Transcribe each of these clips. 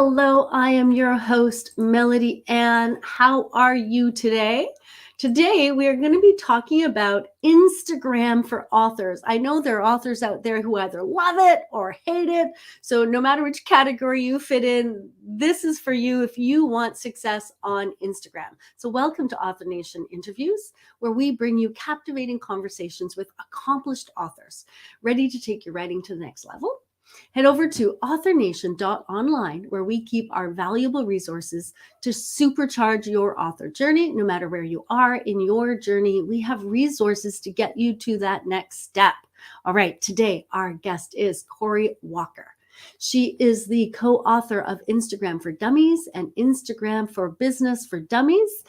Hello, I am your host, Melody Ann. How are you today? Today, we are going to be talking about Instagram for authors. I know there are authors out there who either love it or hate it. So, no matter which category you fit in, this is for you if you want success on Instagram. So, welcome to Author Nation Interviews, where we bring you captivating conversations with accomplished authors ready to take your writing to the next level. Head over to authornation.online, where we keep our valuable resources to supercharge your author journey. No matter where you are in your journey, we have resources to get you to that next step. All right, today our guest is Corey Walker. She is the co-author of Instagram for Dummies and Instagram for Business for Dummies.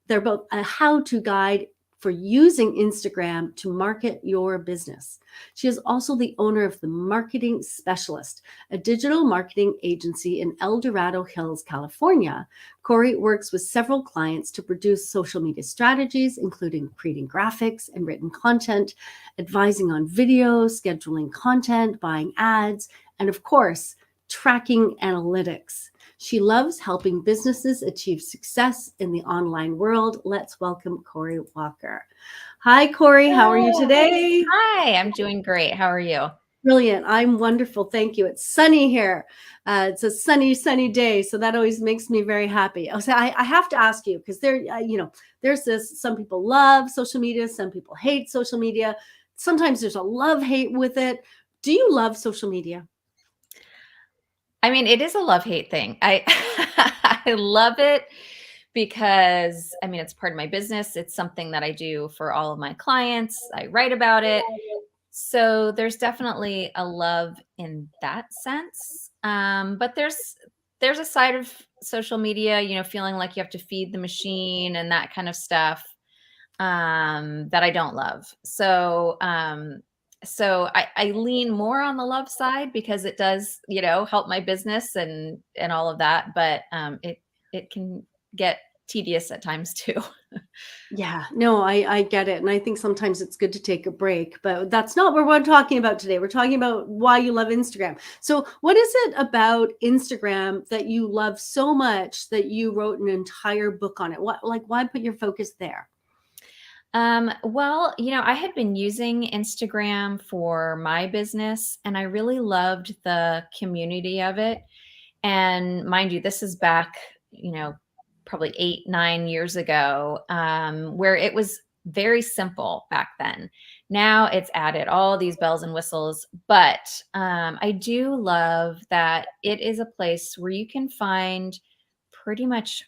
They're both a how-to guide for using Instagram to market your business. She is also the owner of The Marketing Specialist, a digital marketing agency in El Dorado Hills, California. Corey works with several clients to produce social media strategies, including creating graphics and written content, advising on videos, scheduling content, buying ads, and of course, tracking analytics. She loves helping businesses achieve success in the online world. Let's welcome Corey Walker. Hi, Corey. How are you today? Hi, I'm doing great. How are you? Brilliant. I'm wonderful. Thank you. It's sunny here. It's a sunny day. So that always makes me very happy. I have to ask you, because there's this, some people love social media. Some people hate social media. Sometimes there's a love-hate with it. Do you love social media? I mean, it is a love-hate thing. I love it because it's part of my business. It's something that I do for all of my clients. I write about it. So there's definitely a love in that sense. But there's a side of social media, feeling like you have to feed the machine and that kind of stuff, that I don't love. So I lean more on the love side because it does, help my business and all of that. But it can get tedious at times too. Yeah, no, I get it. And I think sometimes it's good to take a break, but that's not what we're talking about today. We're talking about why you love Instagram. So, what is it about Instagram that you love so much that you wrote an entire book on it? Why put your focus there? Well, I had been using Instagram for my business and I really loved the community of it. And mind you, this is back, probably 8, 9 years ago, where it was very simple back then. Now it's added all these bells and whistles, but I do love that it is a place where you can find pretty much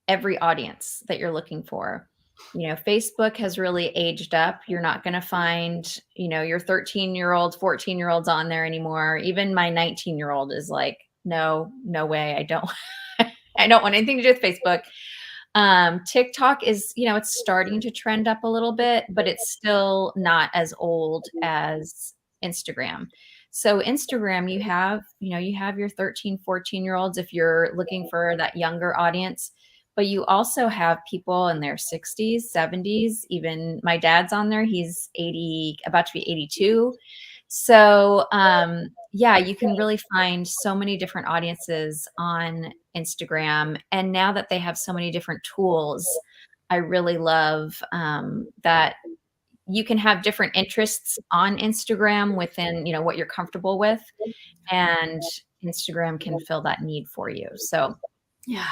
every audience that you're looking for. Facebook has really aged up. You're not going to find, your 13-year-old, 14-year-olds on there anymore. Even my 19-year-old is like, no way. I don't, I don't want anything to do with Facebook. TikTok is, it's starting to trend up a little bit, but it's still not as old as Instagram. So Instagram, you have your 13, 14-year-olds if you're looking for that younger audience, but you also have people in their 60s, 70s. Even my dad's on there. He's 80, about to be 82. So, yeah, you can really find so many different audiences on Instagram. And now that they have so many different tools, I really love that you can have different interests on Instagram within, what you're comfortable with. And Instagram can fill that need for you. So, Yeah.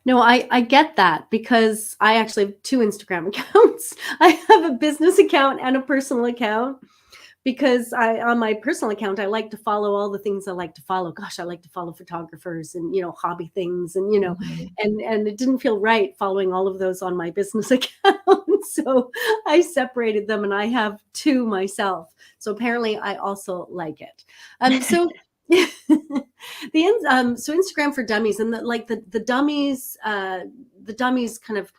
No, I get that because I actually have two Instagram accounts. I have a business account and a personal account. Because on my personal account, I like to follow all the things I like to follow. Gosh, I like to follow photographers and, hobby things and, mhm. and it didn't feel right following all of those on my business account. So I separated them and I have two myself. So apparently I also like it. So so Instagram for Dummies and the dummies kind of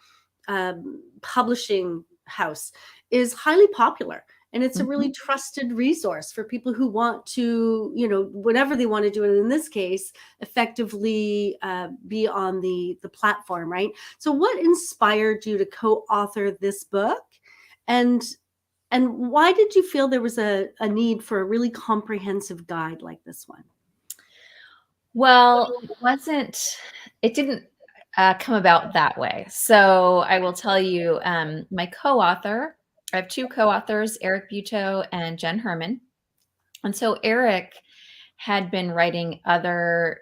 publishing house is highly popular. And it's a really Mhm. trusted resource for people who want to, whatever they want to do. And in this case, effectively be on the platform, right? So what inspired you to co-author this book? And why did you feel there was a need for a really comprehensive guide like this one? Well, it didn't come about that way. So I will tell you, my co-author, I have two co-authors, Eric Buteau and Jen Herman. And so Eric had been writing other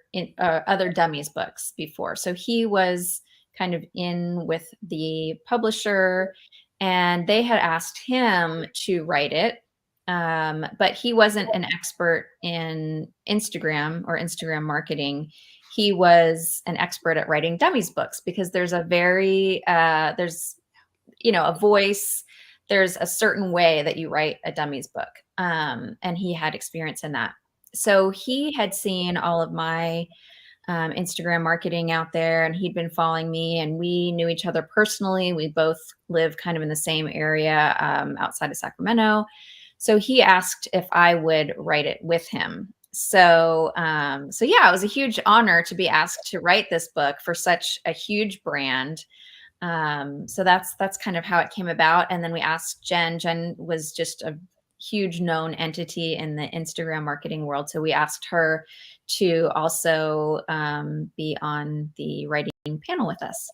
dummies books before. So he was kind of in with the publisher, and they had asked him to write it. But he wasn't an expert in Instagram or Instagram marketing. He was an expert at writing dummies books because there's there's a voice. There's a certain way that you write a dummies book. And he had experience in that. So he had seen all of my Instagram marketing out there, and he'd been following me, and we knew each other personally. We both live kind of in the same area outside of Sacramento. So he asked if I would write it with him. So yeah, it was a huge honor to be asked to write this book for such a huge brand. So that's kind of how it came about. And then we asked Jen. Jen was just a huge known entity in the Instagram marketing world. So we asked her to also be on the writing panel with us.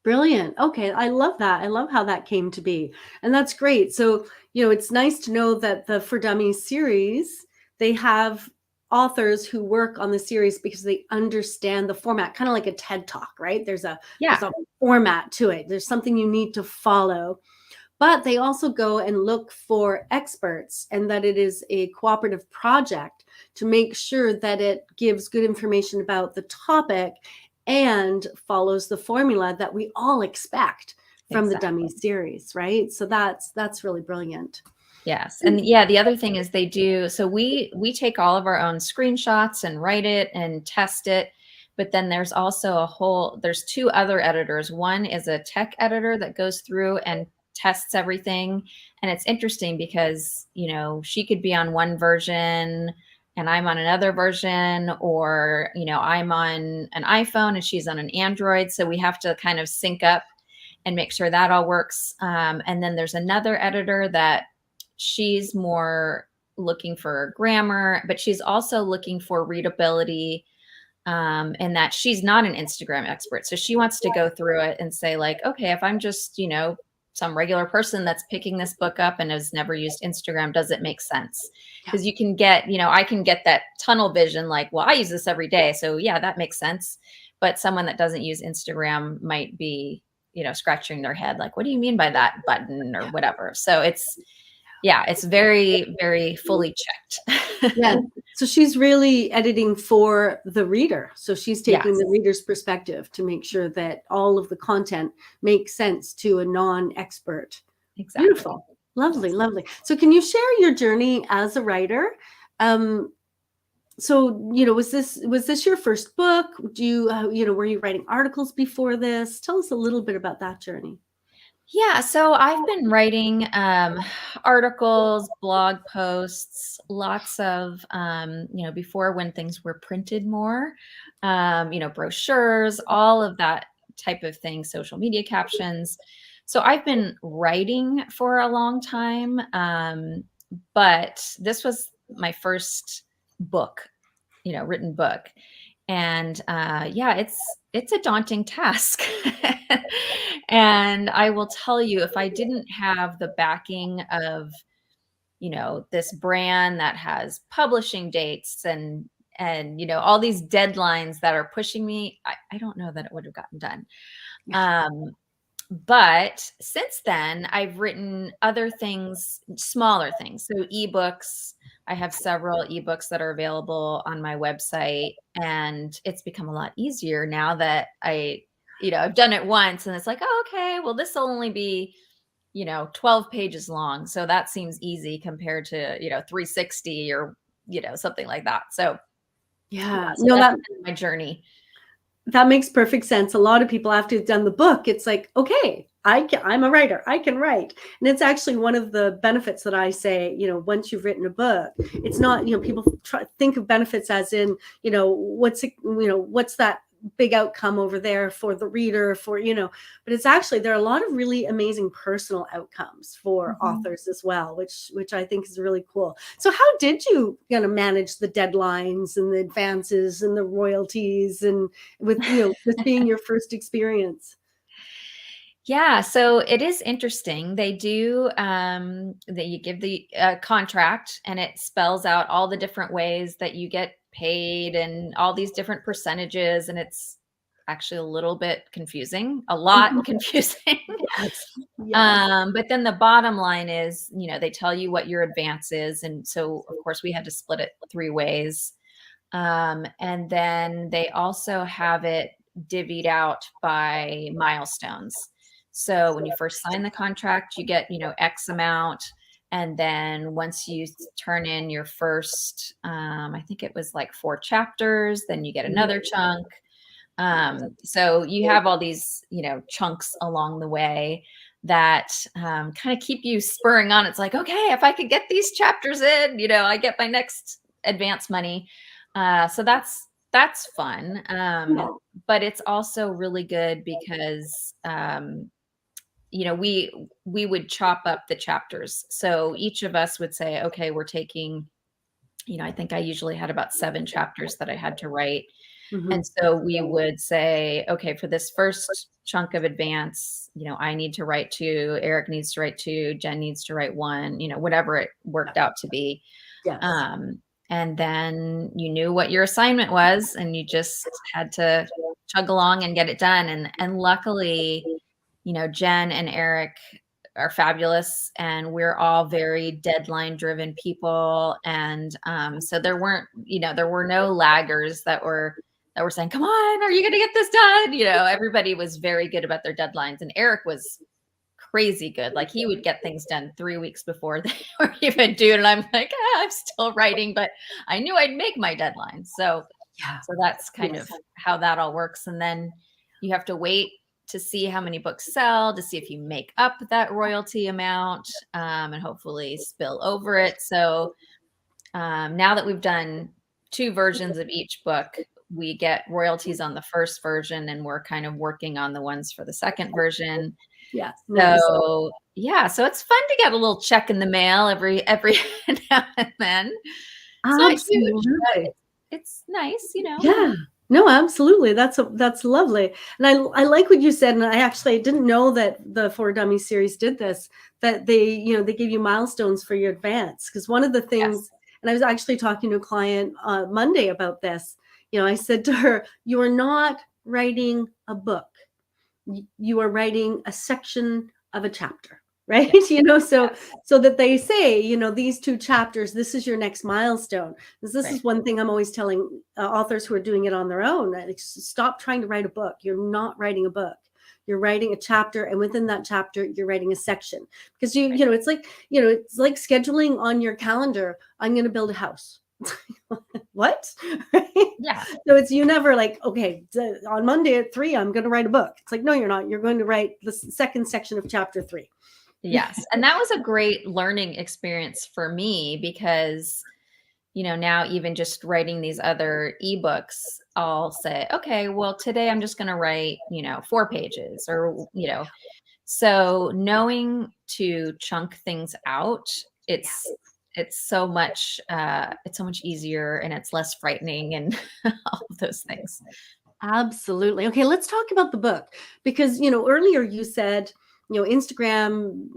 Brilliant. Okay. I love that. I love how that came to be. And that's great. So, it's nice to know that the For Dummies series, they have authors who work on the series because they understand the format, kind of like a TED Talk, right? There's a format to it. There's something you need to follow. But they also go and look for experts, and that it is a cooperative project to make sure that it gives good information about the topic and follows the formula that we all expect from the Dummy series, right? So that's really brilliant. Yes. And yeah, the other thing is so we take all of our own screenshots and write it and test it. But then there's also there's two other editors. One is a tech editor that goes through and tests everything. And it's interesting because, she could be on one version and I'm on another version, or, I'm on an iPhone and she's on an Android. So we have to kind of sync up and make sure that all works. And then there's another editor that she's more looking for grammar, but she's also looking for readability, and that she's not an Instagram expert. So she wants to go through it and say like, okay, if I'm just, some regular person that's picking this book up and has never used Instagram, does it make sense? Because you can get, I can get that tunnel vision, like, well, I use this every day. So yeah, that makes sense. But someone that doesn't use Instagram might be, scratching their head, like, what do you mean by that button or whatever? So it's very, very fully checked. Yeah. So she's really editing for the reader. So she's taking the reader's perspective to make sure that all of the content makes sense to a non-expert. Exactly. Beautiful. Lovely, lovely. So can you share your journey as a writer? So, was this your first book? Do you, were you writing articles before this? Tell us a little bit about that journey. Yeah, so I've been writing articles, blog posts, lots of, before when things were printed more, brochures, all of that type of thing, social media captions. So I've been writing for a long time, but this was my first book, written book. And it's a daunting task. And I will tell you, if I didn't have the backing of, this brand that has publishing dates and all these deadlines that are pushing me, I don't know that it would have gotten done. But since then, I've written other things, smaller things. So ebooks. I have several ebooks that are available on my website, and it's become a lot easier now that I've done it once, and it's like, oh, okay, well, this will only be, 12 pages long. So that seems easy compared to, 360 or, something like that. So yeah, so that's my journey. That makes perfect sense. A lot of people, after they've done the book, it's like, okay, I'm a writer. I can write. And it's actually one of the benefits that I say, once you've written a book, it's not, people think of benefits as in, what's that big outcome over there for the reader, for, but it's actually, there are a lot of really amazing personal outcomes for Mhm. authors as well, which I think is really cool. So how did you manage the deadlines and the advances and the royalties, and with, this being your first experience? Yeah, so it is interesting. They do that you give the contract and it spells out all the different ways that you get paid and all these different percentages, and it's actually a little bit confusing, a lot confusing. Yes. Yes. But then the bottom line is, they tell you what your advance is, and so of course we had to split it three ways. And then they also have it divvied out by milestones. So when you first sign the contract, you get, X amount. And then once you turn in your first, I think it was like 4 chapters, then you get another chunk. So you have all these, chunks along the way that kind of keep you spurring on. It's like, okay, if I could get these chapters in, I get my next advance money. So that's fun. But it's also really good because we would chop up the chapters. So each of us would say, okay, we're taking, I think I usually had about 7 chapters that I had to write. And Mhm. so we would say, okay, for this first chunk of advance, I need to write 2, Eric needs to write 2, Jen needs to write 1, whatever it worked out to be. Yes. Um, and then you knew what your assignment was, and you just had to chug along and get it done. And luckily, Jen and Eric are fabulous, and we're all very deadline driven people. And so there were no laggers that were saying, "Come on, are you going to get this done?" Everybody was very good about their deadlines, and Eric was crazy good. Like he would get things done 3 weeks before they were even due, and I'm like, I'm still writing, but I knew I'd make my deadline. So Yeah. so that's kind of Yes. how that all works. And then you have to wait to see how many books sell, to see if you make up that royalty amount, and hopefully spill over it. So now that we've done 2 versions of each book, we get royalties on the first version, and we're kind of working on the ones for the second version. Yeah. Nice. So yeah, so it's fun to get a little check in the mail every now and then. It's not huge, but Absolutely. it's nice. Yeah. No, absolutely. That's lovely. And I like what you said. And I actually didn't know that the For Dummies series did this, that they give you milestones for your advance. Because one of the things, Yes. and I was actually talking to a client Monday about this, I said to her, you are not writing a book. You are writing a section of a chapter, right? Yes. So Yes. that they say, these 2 chapters, this is your next milestone. This Right. is one thing I'm always telling authors who are doing it on their own. Like, stop trying to write a book. You're not writing a book. You're writing a chapter, and within that chapter, you're writing a section. Because Right. it's like scheduling on your calendar. I'm going to build a house. What? Right? Yeah. So it's, you never like, okay, on Monday at 3, I'm going to write a book. It's like, no, you're not. You're going to write the second section of chapter 3. Yes. And that was a great learning experience for me because, now even just writing these other ebooks, I'll say, okay, well, today I'm just going to write, 4 pages so knowing to chunk things out, it's it's so much easier and it's less frightening and all of those things. Absolutely. Okay, let's talk about the book, because earlier you said, Instagram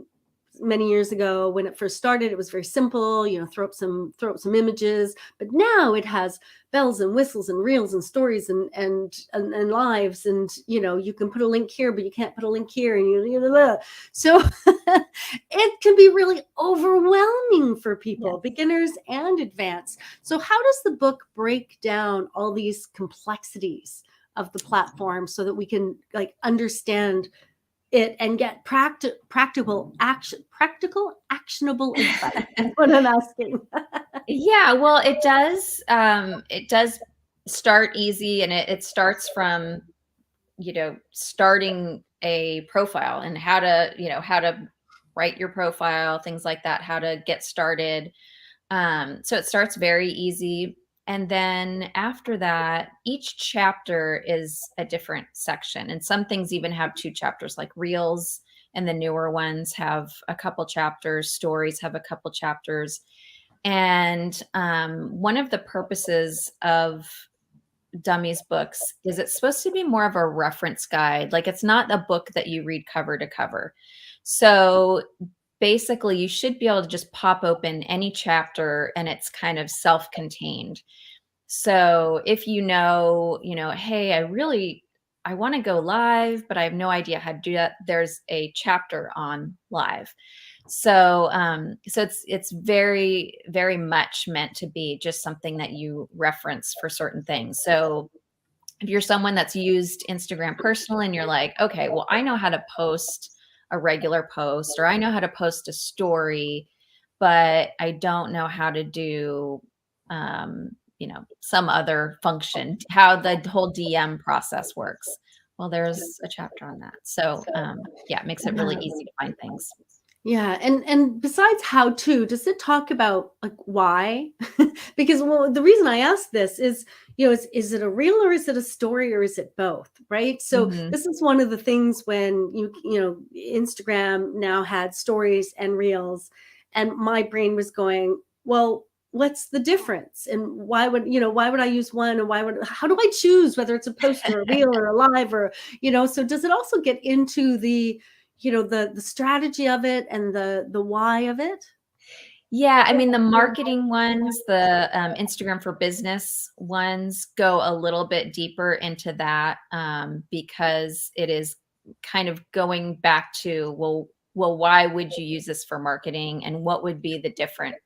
many years ago when it first started, it was very simple, throw up some images, but now it has bells and whistles and reels and stories and lives, and you can put a link here, but you can't put a link here, and so it can be really overwhelming for people, Yes. beginners and advanced. So how does the book break down all these complexities of the platform so that we can like understand it and get practical actionable advice is what I'm asking. Yeah, well, it does start easy, and it starts from, starting a profile and how to write your profile, things like that, how to get started. So it starts very easy. And then after that, each chapter is a different section. And some things even have two chapters, like reels, and the newer ones have a couple chapters, stories have a couple chapters. And one of the purposes of Dummies books is it's supposed to be more of a reference guide. Like, it's not a book that you read cover to cover. So basically, you should be able to just pop open any chapter and it's kind of self-contained. So if hey, I want to go live, but I have no idea how to do that, there's a chapter on live. So it's very, very much meant to be just something that you reference for certain things. So if you're someone that's used Instagram personally and you're like, okay, well, I know how to post a regular post, or I know how to post a story, but I don't know how to do, some other function, how the whole DM process works. Well, there's a chapter on that. So, yeah, it makes it really easy to find things. Yeah, and besides how to, does it talk about like why? Because the reason I ask this is, is it a reel or is it a story or is it both, right? So Mhm. this is one of the things when Instagram now had stories and reels, and my brain was going, well, what's the difference? And why would I use one, and how do I choose whether it's a post or a reel or a live, or so does it also get into the strategy of it and the why of it? Yeah, I mean, the marketing ones, the Instagram for business ones go a little bit deeper into that, because it is kind of going back to, well, why would you use this for marketing, and what would be the different,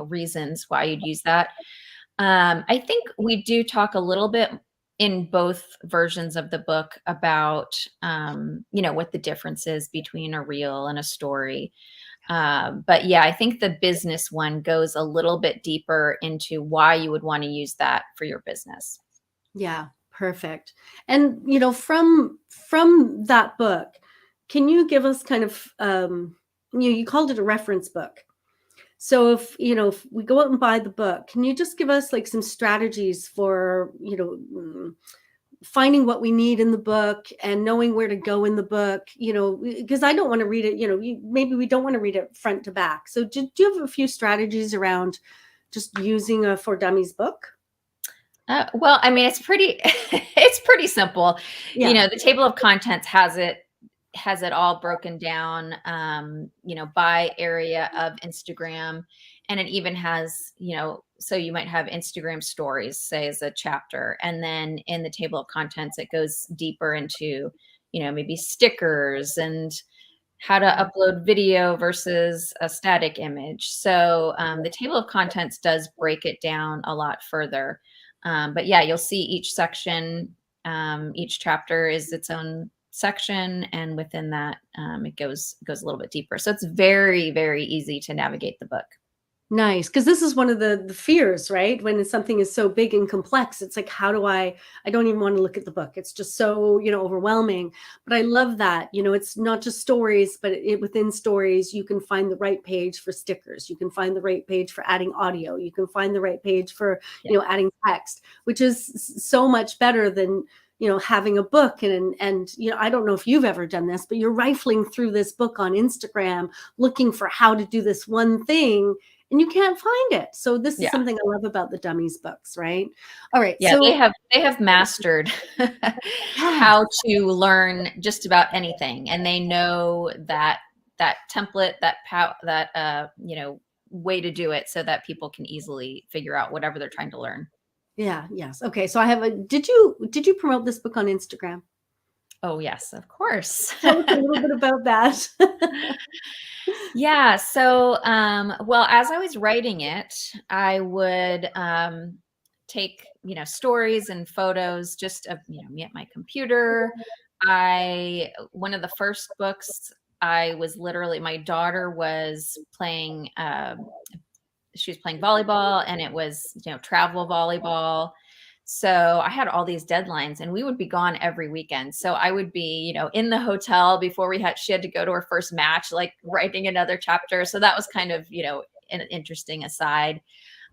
reasons why you'd use that. I think we do talk a little bit in both versions of the book about, what the difference is between a reel and a story. But yeah, I think the business one goes a little bit deeper into why you would want to use that for your business. Yeah, perfect. And from that book, can you give us kind of you called it a reference book. So if we go out and buy the book, can you just give us like some strategies for, finding what we need in the book and knowing where to go in the book, because I don't want to read it, maybe we don't want to read it front to back. So do you have a few strategies around just using a For Dummies book? Well, I mean, it's pretty, it's pretty simple. Yeah. The table of contents has it all broken down, by area of Instagram. And it even has, so you might have Instagram stories, say, as a chapter. And then in the table of contents, it goes deeper into, maybe stickers and how to upload video versus a static image. So the table of contents does break it down a lot further. But yeah, you'll see each section, each chapter is its own section, and within that, it goes a little bit deeper. So it's very, very easy to navigate the book. Nice, because this is one of the fears, right? When something is so big and complex, it's like, how do I don't even want to look at the book. It's just so, overwhelming. But I love that, it's not just stories, but within stories, you can find the right page for stickers. You can find the right page for adding audio. You can find the right page for, Yeah. adding text, which is so much better than, having a book. And, I don't know if you've ever done this, but you're rifling through this book on Instagram, looking for how to do this one thing, and you can't find it. So this is Yeah. something I love about the Dummies books, right? All right. Yeah, they So have mastered yes, how to learn just about anything, and they know that template, way to do it so that people can easily figure out whatever they're trying to learn. yeah, yes. Okay. So I have did you promote this book on Instagram? Oh, yes, of course. Tell us a little bit about that. Yeah, so, well, as I was writing it, I would, take, stories and photos just of, me at my computer. One of the first books, I was literally, my daughter was playing, she was playing volleyball, and it was, travel volleyball. So I had all these deadlines, and we would be gone every weekend. So I would be, in the hotel before she had to go to her first match, like writing another chapter. So that was kind of, an interesting aside.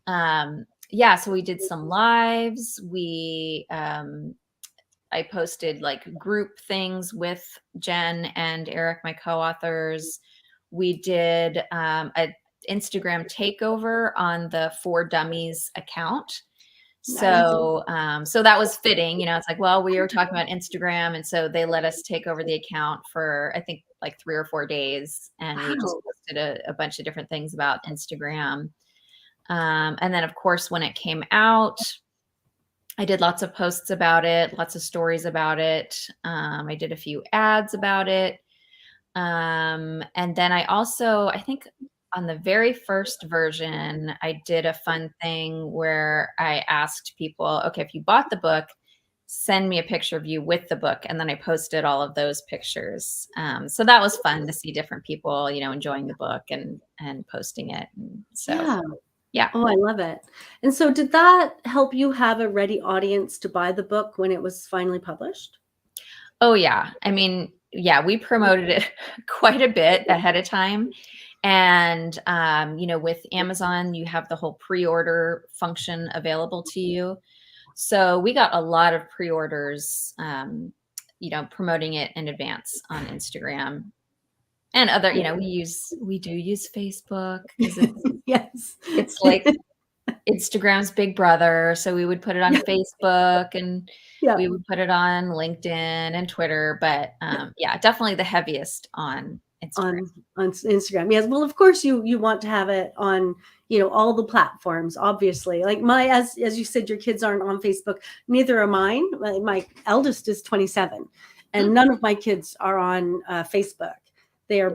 Um, yeah, so we did some lives. I posted like group things with Jen and Eric, my co-authors. We did a Instagram takeover on the For Dummies account. Nice. So that was fitting, it's like, well, we were talking about Instagram, and so they let us take over the account for, I think, like 3 or 4 days, and we just Wow. posted a bunch of different things about Instagram. And then, of course, when it came out, I did lots of posts about it, lots of stories about it. I did a few ads about it. And then I think on the very first version, I did a fun thing where I asked people, okay, if you bought the book, send me a picture of you with the book. And then I posted all of those pictures. So that was fun to see different people, enjoying the book and posting it. And so, Yeah. yeah. Oh, I love it. And so did that help you have a ready audience to buy the book when it was finally published? Oh, yeah. I mean, yeah, we promoted it quite a bit ahead of time. And, with Amazon, you have the whole pre-order function available to you. So we got a lot of pre-orders, promoting it in advance on Instagram and other, we do use Facebook because Yes. it's like Instagram's big brother. So we would put it on Yeah. Facebook, and Yeah. we would put it on LinkedIn and Twitter. But yeah, definitely the heaviest on Instagram. On Instagram. Yes. Well, of course you want to have it on, all the platforms, obviously. Like as you said, your kids aren't on Facebook. Neither are mine. My eldest is 27, and Mm, none of my kids are on Facebook. They are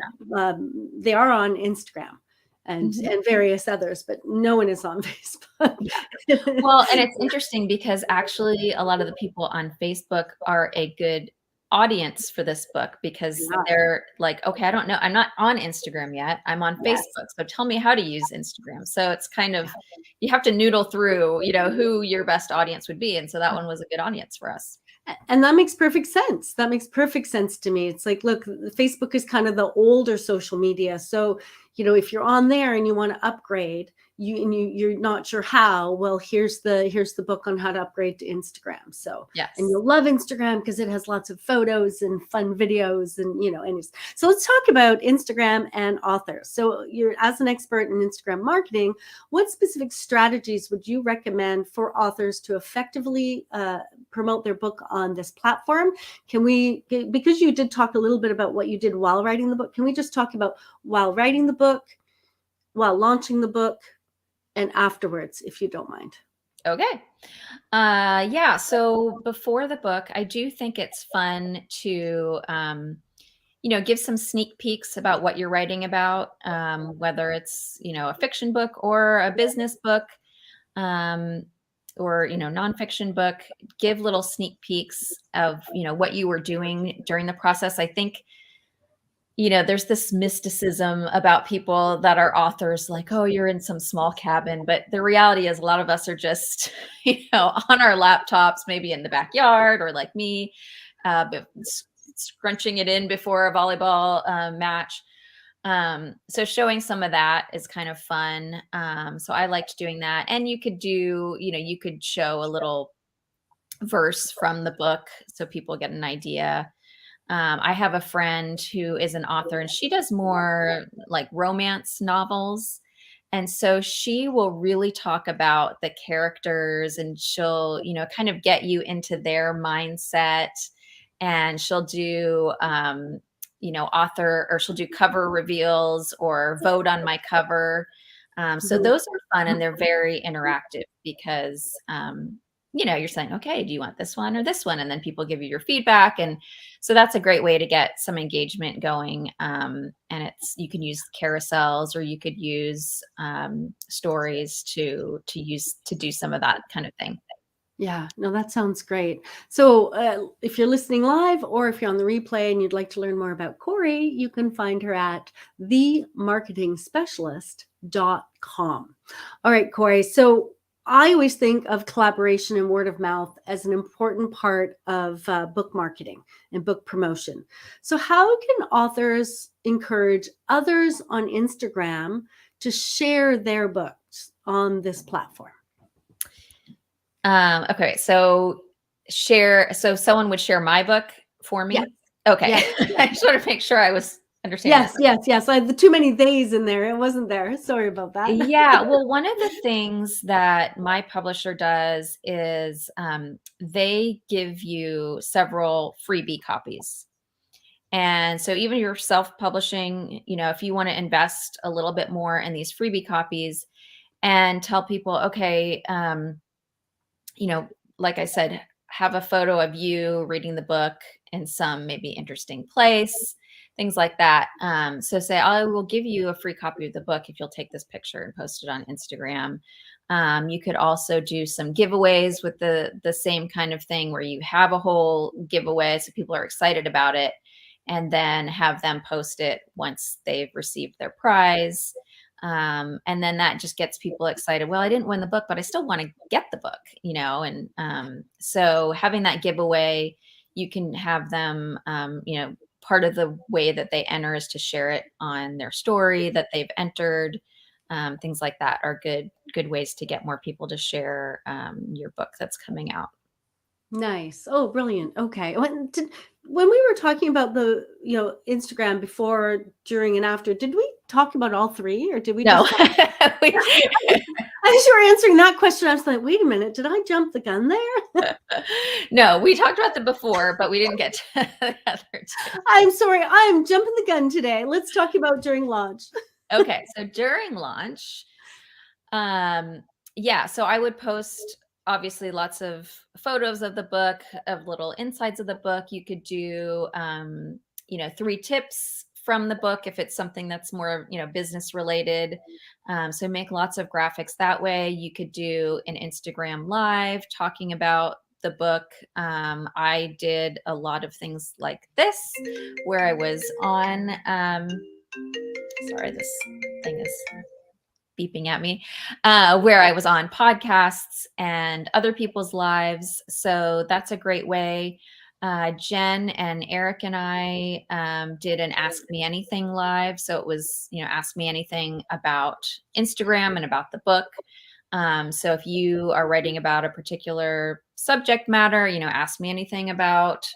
they are on Instagram and mhm. various others, but no one is on Facebook. Yeah. Well, and it's interesting because actually a lot of the people on Facebook are a good audience for this book because Yeah. they're like, okay, I don't know. I'm not on Instagram yet. I'm on Yes. Facebook. So tell me how to use Instagram. So it's kind of, you have to noodle through, who your best audience would be. And so that one was a good audience for us. And that makes perfect sense. That makes perfect sense to me. It's like, look, Facebook is kind of the older social media. So, if you're on there and you want to upgrade, you're not sure how, well, here's the book on how to upgrade to Instagram. So, and Yes. you'll love Instagram because it has lots of photos and fun videos and, so let's talk about Instagram and authors. So you're, as an expert in Instagram marketing, what specific strategies would you recommend for authors to effectively promote their book on this platform? Can we, because you did talk a little bit about what you did while writing the book, can we just talk about while writing the book, while launching the book, and afterwards, if you don't mind? Okay. Yeah. So before the book, I do think it's fun to, give some sneak peeks about what you're writing about, whether it's, a fiction book or a business book, um, or, nonfiction book. Give little sneak peeks of, what you were doing during the process. I think, there's this mysticism about people that are authors, like, oh, you're in some small cabin. But the reality is a lot of us are just, on our laptops, maybe in the backyard, or like me, scrunching it in before a volleyball match. So showing some of that is kind of fun. So I liked doing that. And you could you could show a little verse from the book so people get an idea. I have a friend who is an author, and she does more like romance novels. And so she will really talk about the characters, and she'll, kind of get you into their mindset. And she'll do, author, or she'll do cover reveals or vote on my cover. So Mhm. those are fun, and they're very interactive because, you're saying, okay, do you want this one or this one? And then people give you your feedback. And so that's a great way to get some engagement going. And you can use carousels, or you could use stories to do some of that kind of thing. Yeah, no, that sounds great. So, if you're listening live or if you're on the replay and you'd like to learn more about Corey, you can find her at themarketingspecialist.com. All right, Corey. So, I always think of collaboration and word of mouth as an important part of book marketing and book promotion. So, how can authors encourage others on Instagram to share their books on this platform? Okay, so someone would share my book for Yes. me? Okay. Yes. I just want to make sure I was understanding that. Yes, yes, yes. I had the too many theys in there. It wasn't there. Sorry about that. Yeah, well, one of the things that my publisher does is they give you several freebie copies. And so even if you're self-publishing, if you want to invest a little bit more in these freebie copies and tell people, okay, you know, like I said, have a photo of you reading the book in some maybe interesting place, things like that. So say, I will give you a free copy of the book if you'll take this picture and post it on Instagram. You could also do some giveaways with the same kind of thing where you have a whole giveaway so people are excited about it, and then have them post it once they've received their prize. And then that just gets people excited. Well, I didn't win the book, but I still want to get the book, and so having that giveaway, you can have them, part of the way that they enter is to share it on their story that they've entered. Things like that are good ways to get more people to share your book that's coming out. Nice. Oh, brilliant. Okay. When we were talking about the, Instagram before, during, and after, did we talk about all three, or did we No. just talk? As you were answering that question, I was like, wait a minute, did I jump the gun there? No, we talked about them before, but we didn't get to the other two. I'm sorry. I'm jumping the gun today. Let's talk about during launch. Okay. So during launch, so I would post obviously lots of photos of the book, of little insides of the book. You could do 3 tips from the book if it's something that's more business related. So make lots of graphics that way. You could do an Instagram live talking about the book. I did a lot of things like this where I was on sorry, this thing is beeping at me, where I was on podcasts and other people's lives. So that's a great way. Jen and Eric and I did an Ask Me Anything live. So it was, ask me anything about Instagram and about the book. So if you are writing about a particular subject matter, ask me anything about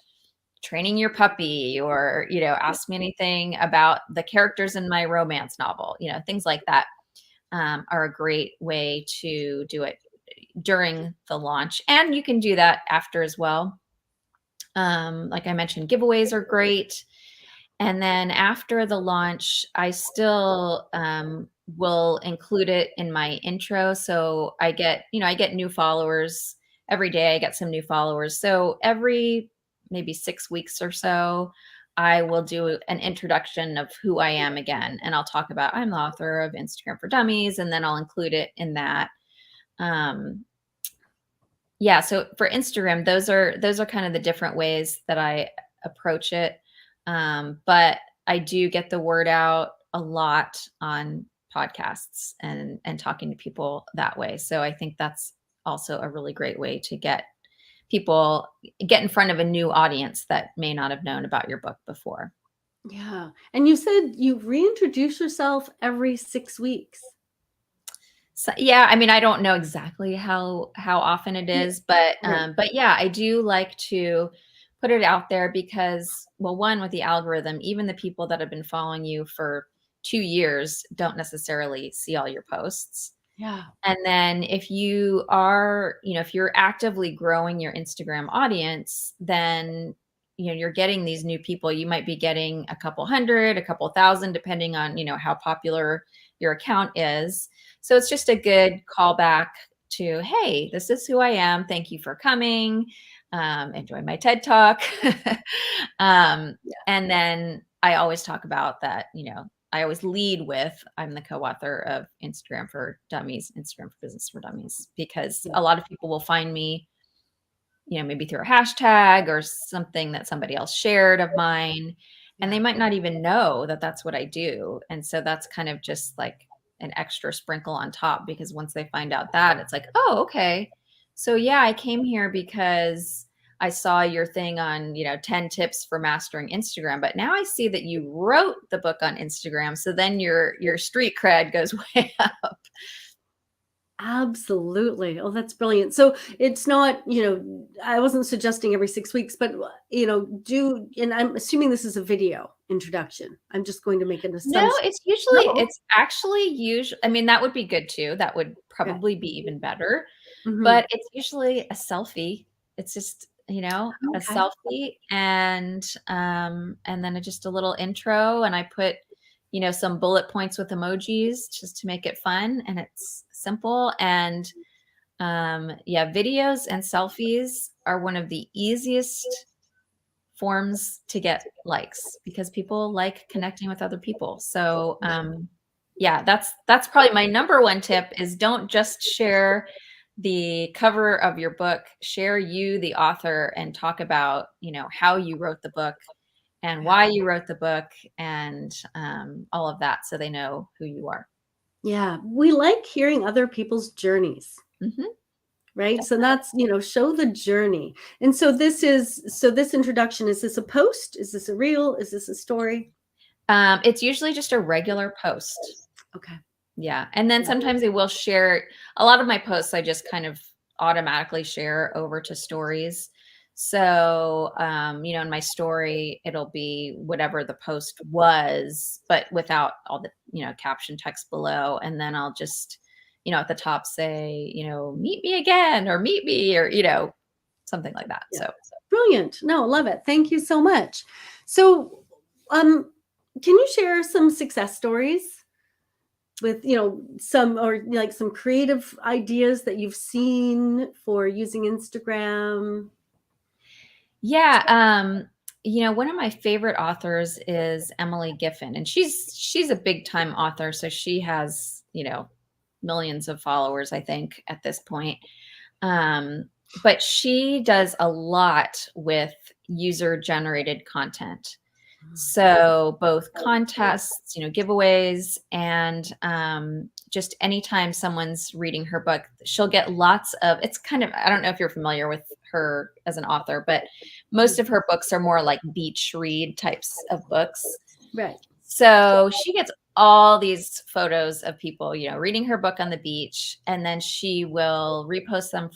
training your puppy, or, ask me anything about the characters in my romance novel, things like that. Are a great way to do it during the launch. And you can do that after as well. Like I mentioned, giveaways are great. And then after the launch, I still will include it in my intro. So I get new followers every day. I get some new followers. So every maybe 6 weeks or so, I will do an introduction of who I am again. And I'll talk about, I'm the author of Instagram for Dummies, and then I'll include it in that. So for Instagram, those are kind of the different ways that I approach it. But I do get the word out a lot on podcasts and talking to people that way. So I think that's also a really great way to get in front of a new audience that may not have known about your book before. Yeah. And you said you reintroduce yourself every 6 weeks. So, yeah, I mean, I don't know exactly how often it is, but yeah, I do like to put it out there because, well, one, with the algorithm, even the people that have been following you for 2 years don't necessarily see all your posts. Yeah. And then if you are, if you're actively growing your Instagram audience, then, you're getting these new people. You might be getting a couple hundred, a couple thousand, depending on, how popular your account is. So it's just a good callback to, hey, this is who I am. Thank you for coming. Enjoy my TED Talk. And then I always talk about that, I always lead with, I'm the co-author of Instagram for Dummies, Instagram for Business for Dummies, because a lot of people will find me, maybe through a hashtag or something that somebody else shared of mine, and they might not even know that that's what I do. And so that's kind of just like an extra sprinkle on top, because once they find out that, it's like, oh, okay. So yeah, I came here because I saw your thing on, 10 tips for mastering Instagram, but now I see that you wrote the book on Instagram. So then your street cred goes way up. Absolutely. Oh, that's brilliant. So it's not, I wasn't suggesting every 6 weeks, but, and I'm assuming this is a video introduction. I'm just going to make an No, assumption. No. it's actually usually, I mean, that would be good too. That would Okay. probably be even better, Hmm. but it's usually a selfie. It's just, a Okay. selfie and then just a little intro, and I put, some bullet points with emojis just to make it fun, and it's simple. And yeah, videos and selfies are one of the easiest forms to get likes because people like connecting with other people. So, yeah, that's probably my number one tip is don't just share the cover of your book, share you, the author, and talk about, how you wrote the book and Yeah. why you wrote the book and all of that so they know who you are. Yeah. We like hearing other people's journeys. Mhm. Right. So that's, show the journey. And so this introduction, is this a post? Is this a reel? Is this a story? It's usually just a regular post. Okay. Yeah, and then Yeah. sometimes I will share a lot of my posts I just kind of automatically share over to stories. So, in my story, it'll be whatever the post was, but without all the, caption text below. And then I'll just, at the top say, meet me again or meet me or, something like that. Yeah. So, Brilliant. No, love it. Thank you so much. So, um, can you share some success stories with, some or like some creative ideas that you've seen for using Instagram? yeah, one of my favorite authors is Emily Giffin, and she's a big time author, so she has, millions of followers, I think, at this point. But she does a lot with user generated content. So both contests, giveaways, and just anytime someone's reading her book, she'll get lots of. It's kind of, I don't know if you're familiar with her as an author, but most of her books are more like beach read types of books. Right. So she gets all these photos of people, reading her book on the beach, and then she will repost them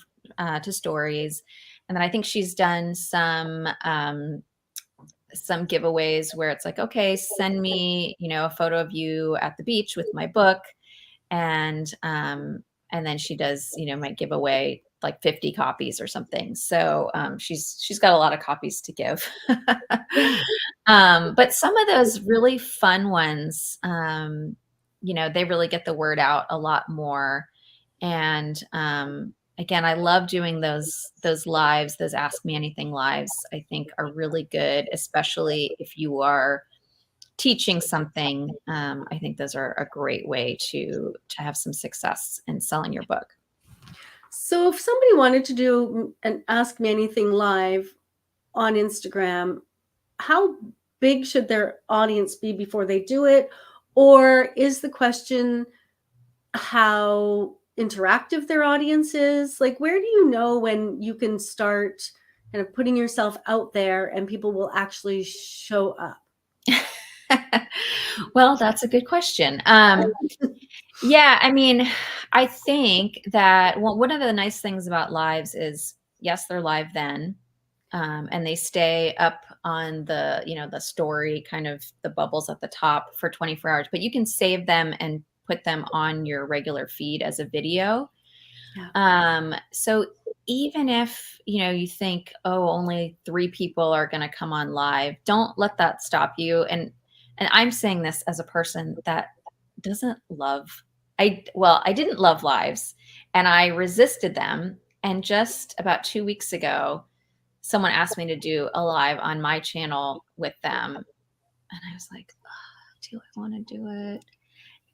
to stories. And then I think she's done some giveaways where it's like, okay, send me, a photo of you at the beach with my book. And then she does, might give away like 50 copies or something. So she's got a lot of copies to give. Yeah. But some of those really fun ones, they really get the word out a lot more. And again, I love doing those lives, those Ask Me Anything lives. I think are really good, especially if you are teaching something. I think those are a great way to have some success in selling your book. So if somebody wanted to do an Ask Me Anything live on Instagram, how big should their audience be before they do it? Or is the question how interactive their audience is? Like, where do you know when you can start kind of putting yourself out there and people will actually show up? Well, that's a good question. Yeah, I mean, I think that one of the nice things about lives is, yes, they're live then, and they stay up on the, the story, kind of the bubbles at the top for 24 hours, but you can save them and put them on your regular feed as a video. Yeah. So even if, you think, oh, only 3 people are going to come on live, don't let that stop you. And I'm saying this as a person that doesn't love, I didn't love lives and I resisted them. And just about 2 weeks ago, someone asked me to do a live on my channel with them. And I was like, oh, do I want to do it?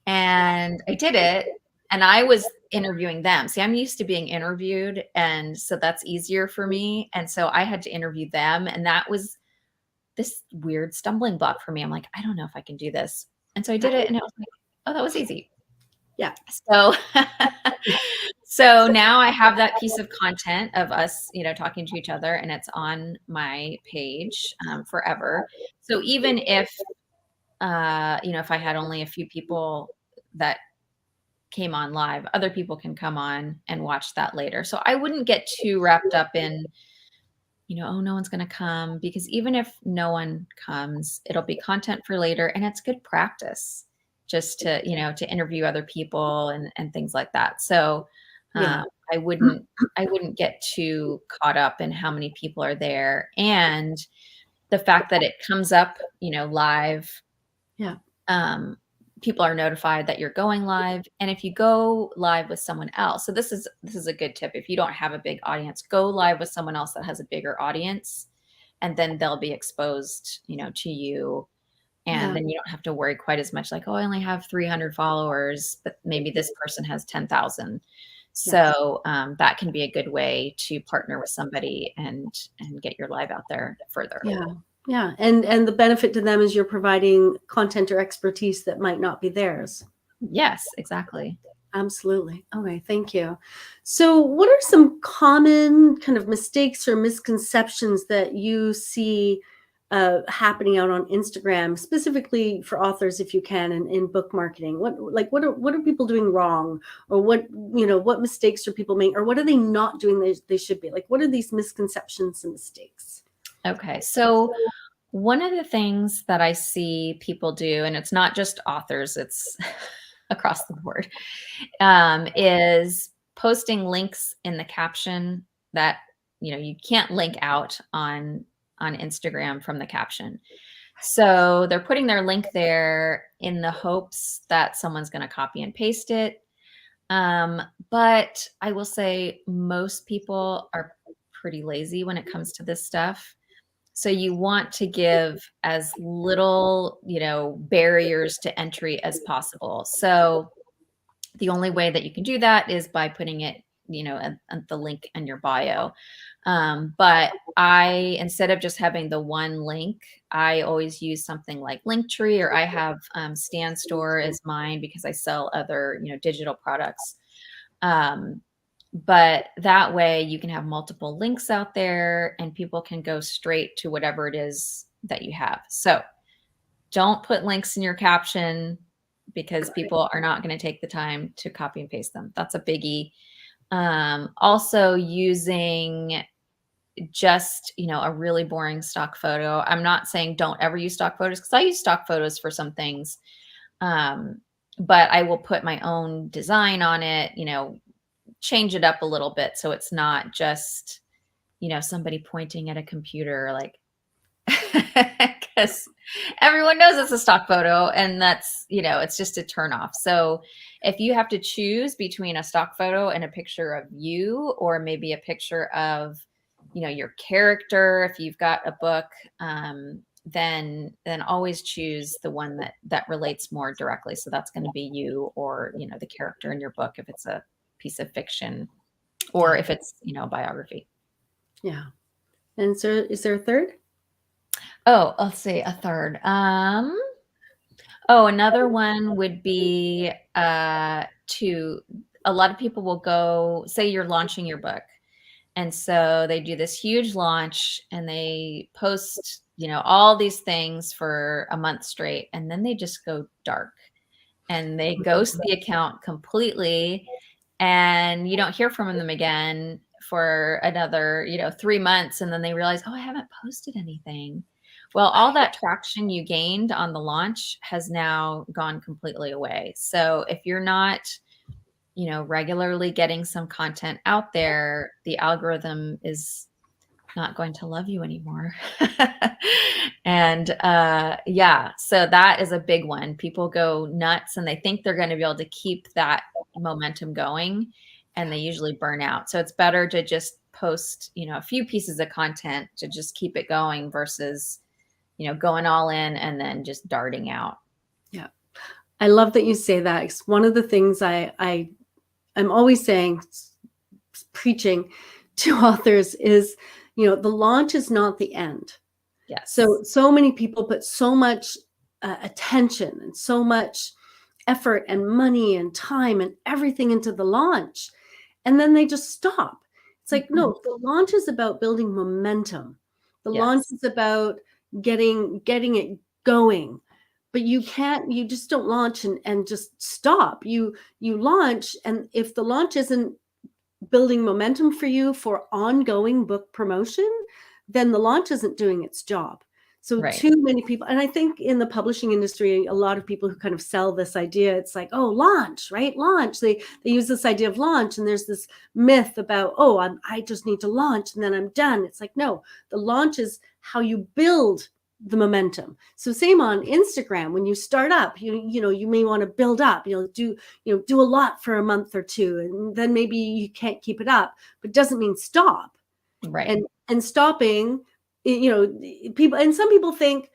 And I did it. And I was interviewing them. See, I'm used to being interviewed. And so that's easier for me. And so I had to interview them. And that was this weird stumbling block for me. I'm like, I don't know if I can do this. And so I did it. And it was like, oh, that was easy. Yeah. So, so now I have that piece of content of us, talking to each other, and it's on my page forever. So even if, if I had only a few people that came on live, other people can come on and watch that later. So I wouldn't get too wrapped up in, oh, no one's going to come, because even if no one comes, it'll be content for later, and it's good practice just to, to interview other people and things like that. So Yeah. I wouldn't get too caught up in how many people are there, and the fact that it comes up, live. Yeah. People are notified that you're going live. And if you go live with someone else, so this is a good tip. If you don't have a big audience, go live with someone else that has a bigger audience, and then they'll be exposed, to you. And Yeah. then you don't have to worry quite as much, like, oh, I only have 300 followers, but maybe this person has 10,000. Yes. So that can be a good way to partner with somebody and get your live out there further. Yeah. Yeah. And the benefit to them is you're providing content or expertise that might not be theirs. Yes, exactly. Absolutely. Okay. Thank you. So what are some common kind of mistakes or misconceptions that you see happening out on Instagram, specifically for authors, if you can, and in book marketing? What are people doing wrong, or what mistakes are people making, or what are they not doing they should be? Like, what are these misconceptions and mistakes? Okay. So one of the things that I see people do, and it's not just authors, it's across the board, is posting links in the caption that, you can't link out on Instagram from the caption. So they're putting their link there in the hopes that someone's going to copy and paste it. But I will say most people are pretty lazy when it comes to this stuff. So you want to give as little, barriers to entry as possible. So the only way that you can do that is by putting it, at the link in your bio. But instead of just having the one link, I always use something like Linktree, or I have Stan Store as mine because I sell other, digital products. But that way you can have multiple links out there and people can go straight to whatever it is that you have. So don't put links in your caption, because people are not going to take the time to copy and paste them. That's a biggie. Also using just, a really boring stock photo. I'm not saying don't ever use stock photos, because I use stock photos for some things. But I will put my own design on it, change it up a little bit so it's not just, somebody pointing at a computer, like, because everyone knows it's a stock photo, and that's, it's just a turn off. So if you have to choose between a stock photo and a picture of you, or maybe a picture of, your character, if you've got a book, then always choose the one that relates more directly. So that's going to be you, or, the character in your book, if it's a piece of fiction, or if it's, biography. Yeah. And so is there a third? Oh, let's see, a third. Another one would be to a lot of people will go, say you're launching your book. And so they do this huge launch and they post, all these things for a month straight. And then they just go dark and they ghost the account completely. And you don't hear from them again for another, 3 months. And then they realize, oh, I haven't posted anything. Well, all that traction you gained on the launch has now gone completely away. So if you're not, regularly getting some content out there, the algorithm is not going to love you anymore. And so that is a big one. People go nuts and they think they're going to be able to keep that momentum going, and they usually burn out. So it's better to just post, a few pieces of content to just keep it going versus, going all in and then just darting out. Yeah. I love that you say that. It's one of the things I'm always saying, preaching to authors is, the launch is not the end. Yes. So many people put so much attention and so much effort and money and time and everything into the launch, and then they just stop. It's like, no, the launch is about building momentum. The launch is about getting it going. but you can't, you just don't launch and just stop. You launch, and if the launch isn't building momentum for you for ongoing book promotion, then the launch isn't doing its job. So Right. too many people, and I think in the publishing industry, a lot of people who kind of sell this idea, it's like, oh, launch, right? Launch. They use this idea of launch, and there's this myth about, oh, I just need to launch and then I'm done. It's like, no, the launch is how you build the momentum. So same on Instagram. When you start up, you may want to build up, do a lot for a month or two, and then maybe you can't keep it up, but it doesn't mean stop. Right. And stopping, people, and some people think,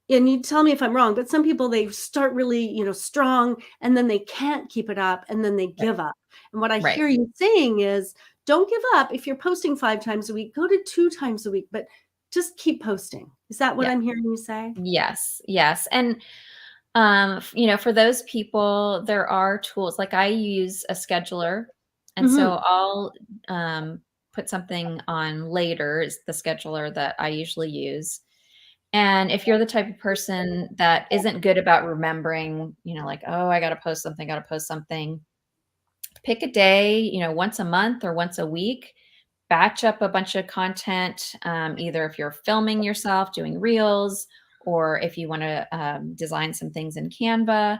and you tell me if I'm wrong, but some people, they start really, strong, and then they can't keep it up, and then they give up. And what I Right. hear you saying is, don't give up. If you're posting 5 times a week, go to 2 times a week, but just keep posting. Is that what Yeah. I'm hearing you say? Yes. Yes. And for those people, there are tools. Like I use a scheduler, and Mm-hmm. so I'll put something on later is the scheduler that I usually use. And if you're the type of person that isn't good about remembering, like, oh, I got to post something, got to post something, pick a day, once a month or once a week, batch up a bunch of content, either if you're filming yourself doing reels, or if you want to design some things in Canva,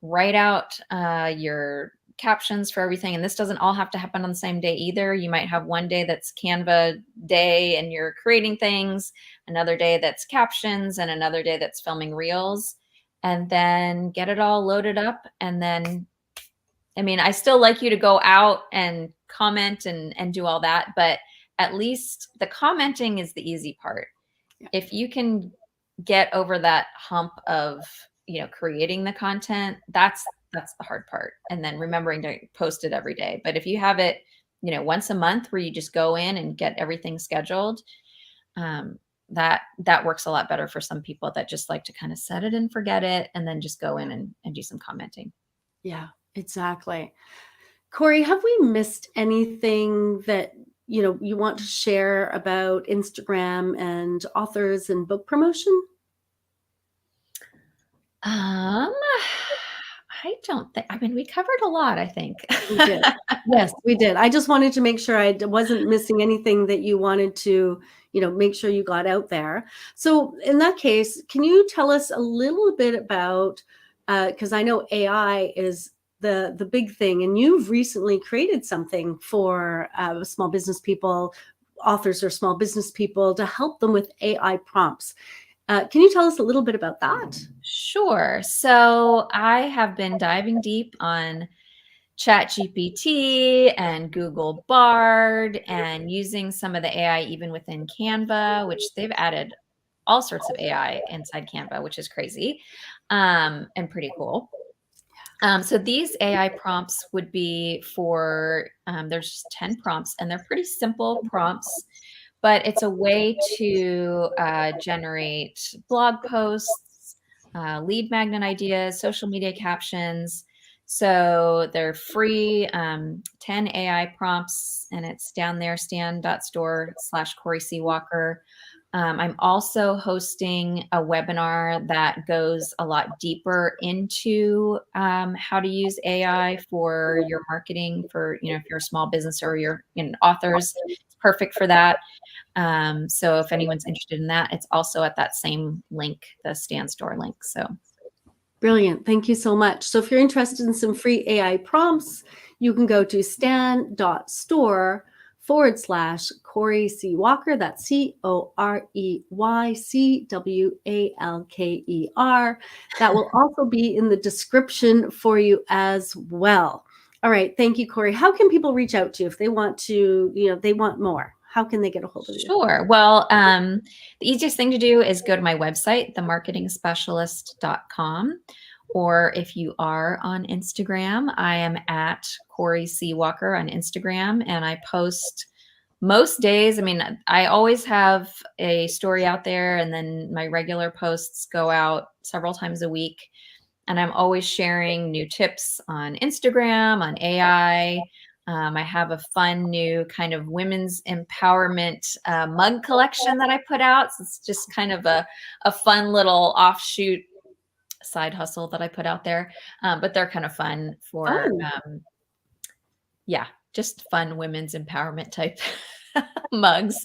write out your captions for everything. And this doesn't all have to happen on the same day either. You might have one day that's Canva day and you're creating things, another day that's captions, and another day that's filming reels. And then get it all loaded up. And then, I mean, I still like you to go out and comment and do all that, but at least the commenting is the easy part. Yeah. If you can get over that hump of, creating the content, that's the hard part. And then remembering to post it every day. But if you have it, once a month where you just go in and get everything scheduled, that works a lot better for some people that just like to kind of set it and forget it and then just go in and do some commenting. Yeah, exactly. Corey, have we missed anything that you want to share about Instagram and authors and book promotion? I don't think, I mean, we covered a lot, I think. We did. Yes, we did. I just wanted to make sure I wasn't missing anything that you wanted to, make sure you got out there. So in that case, can you tell us a little bit about, because I know AI is the big thing, and you've recently created something for small business people, authors or small business people, to help them with AI prompts. Can you tell us a little bit about that? Sure. So I have been diving deep on ChatGPT and Google Bard and using some of the AI even within Canva, which they've added all sorts of AI inside Canva, which is crazy and pretty cool. So these AI prompts would be for, there's just 10 prompts, and they're pretty simple prompts, but it's a way to generate blog posts, lead magnet ideas, social media captions. So they're free, 10 AI prompts, and it's down there, stan.store/Corey C. Walker. I'm also hosting a webinar that goes a lot deeper into how to use AI for your marketing for, if you're a small business or you're authors, it's perfect for that. So if anyone's interested in that, it's also at that same link, the Stan Store link. So Brilliant. Thank you so much. So if you're interested in some free AI prompts, you can go to stan.store/Corey C. Walker. That's CoreyCWalker. That will also be in the description for you as well. All right. Thank you, Corey. How can people reach out to you if they want to, they want more? How can they get a hold of you? Sure. Well, the easiest thing to do is go to my website, themarketingspecialist.com. Or if you are on Instagram, I am at Corey C. Walker on Instagram, and I post most days. I mean, I always have a story out there, and then my regular posts go out several times a week. And I'm always sharing new tips on Instagram, on AI. I have a fun new kind of women's empowerment mug collection that I put out. So it's just kind of a fun little offshoot side hustle that I put out there. But they're kind of fun for, Fun. yeah, just fun women's empowerment type mugs.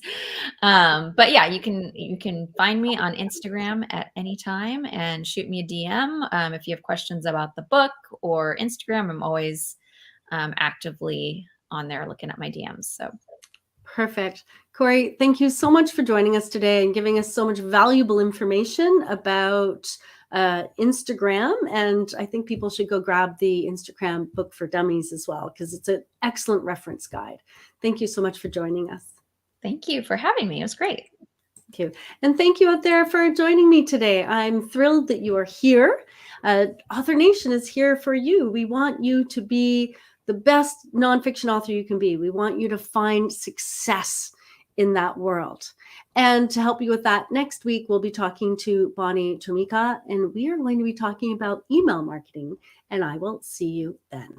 But yeah, you can find me on Instagram at any time and shoot me a DM. If you have questions about the book or Instagram, I'm always actively on there looking at my DMs. So Perfect. Corey, thank you so much for joining us today and giving us so much valuable information about Instagram. And I think people should go grab the Instagram book for dummies as well, because it's an excellent reference guide. Thank you so much for joining us. thank you for having me. It was great. Thank you. And thank you out there for joining me today. I'm thrilled that you are here. Author Nation is here for you. We want you to be the best nonfiction author you can be. We want you to find success in that world. And to help you with that, next week we'll be talking to Bonnie Tomika, and we are going to be talking about email marketing. And I will see you then.